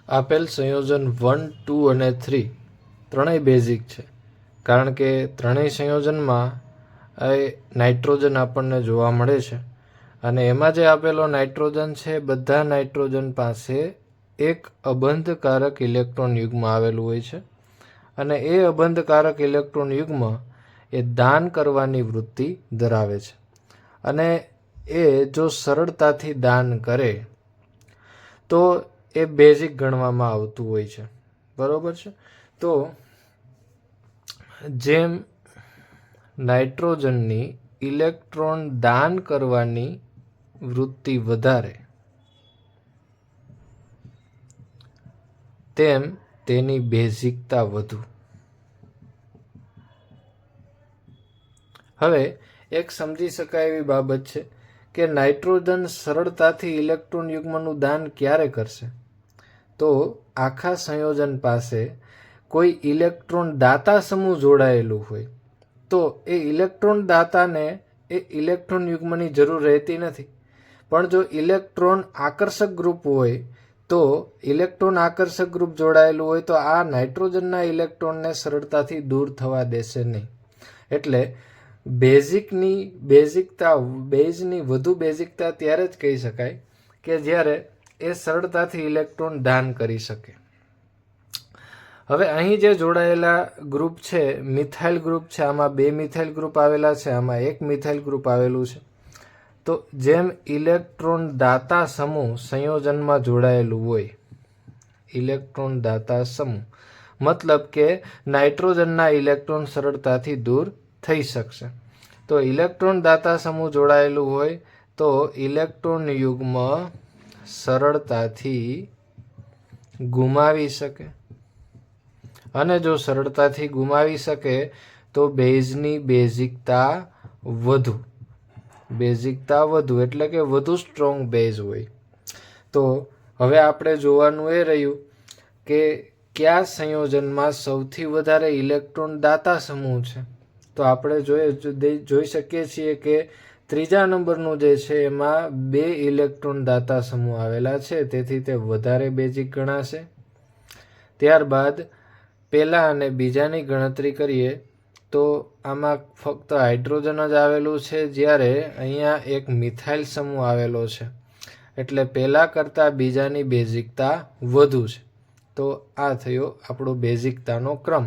આપેલ સંયોજન 1, 2 અને 3 ત્રણેય બેઝિક છે, કારણ કે ત્રણેય સંયોજનમાં નાઇટ્રોજન આપણને જોવા મળે છે અને એમાં જે આપેલો નાઇટ્રોજન છે બધા નાઇટ્રોજન પાસે એક અબંધકારક ઇલેક્ટ્રોન યુગ્મ આવેલું હોય છે અને એ અબંધકારક ઇલેક્ટ્રોન યુગ્મ એ દાન કરવાની વૃત્તિ ધરાવે છે અને એ જો સરળતાથી દાન કરે તો એ બેઝિક ગણવામાં આવતું હોય છે. બરોબર છે. તો જેમ નાઇટ્રોજનની ઇલેક્ટ્રોન દાન કરવાની વૃત્તિ વધારે તેમ તેની બેઝિકતા વધુ. હવે એક સમજી શકાય એવી બાબત છે કે નાઇટ્રોજન સરળતાથી ઇલેક્ટ્રોન યુગ્મનું દાન ક્યારે કરશે? તો આખા સંયોજન પાસે કોઈ ઇલેક્ટ્રોન દાતા સમૂહ જોડાયેલું હોય તો એ ઇલેક્ટ્રોન દાતાને એ ઇલેક્ટ્રોન યુગ્મની જરૂર રહેતી નથી, પણ જો ઇલેક્ટ્રોન આકર્ષક ગ્રુપ હોય તો ઇલેક્ટ્રોન આકર્ષક ગ્રુપ જોડાયેલું હોય તો આ નાઇટ્રોજનના ઇલેક્ટ્રોનને સરળતાથી દૂર થવા દેશે નહીં. એટલે બેઝની વધુ બેઝિકતા ત્યારે જ કહી શકાય કે જ્યારે એ સરળતાથી ઇલેક્ટ્રોન દાન કરી શકે. હવે અહીં જે જોડાયેલા ગ્રુપ છે મિથાઇલ ગ્રુપ છે, આમાં 2 મિથાઇલ ગ્રુપ આવેલા છે, આમાં 1 મિથાઇલ ગ્રુપ આવેલું છે. તો જેમ ઇલેક્ટ્રોન દાતા સમૂહ સંયોજનમાં જોડાયેલું હોય, ઇલેક્ટ્રોન દાતા સમૂહ મતલબ કે નાઇટ્રોજનના ઇલેક્ટ્રોન સરળતાથી દૂર થઈ શકશે. તો ઇલેક્ટ્રોન દાતા સમૂહ જોડાયેલું હોય તો ઇલેક્ટ્રોન યુગ્મ સરળતાથી ગુમાવી શકે અને જો સરળતાથી ગુમાવી શકે તો બેઝની બેઝિકતા વધુ એટલે કે વધુ સ્ટ્રોંગ બેઝ હોય. તો હવે આપણે જોવાનું એ રહ્યું કે કયા સંયોજનમાં સૌથી વધારે ઇલેક્ટ્રોન દાતા સમૂહ છે. તો આપણે જોઈ શકીએ છીએ કે ત્રીજા નંબરનું જે છે એમાં 2 ઇલેક્ટ્રોન દાતા સમૂહ આવેલા છે, તેથી તે વધારે બેઝિક ગણાશે. ત્યારબાદ પહેલા અને બીજાની ગણતરી કરીએ તો આમાં ફક્ત હાઇડ્રોજન જ આવેલું છે, જ્યારે અહીંયા એક મિથાઇલ સમૂહ આવેલો છે, એટલે પહેલા કરતાં બીજાની બેઝિકતા વધુ છે. તો આ થયો આપણો બેઝિકતાનો ક્રમ.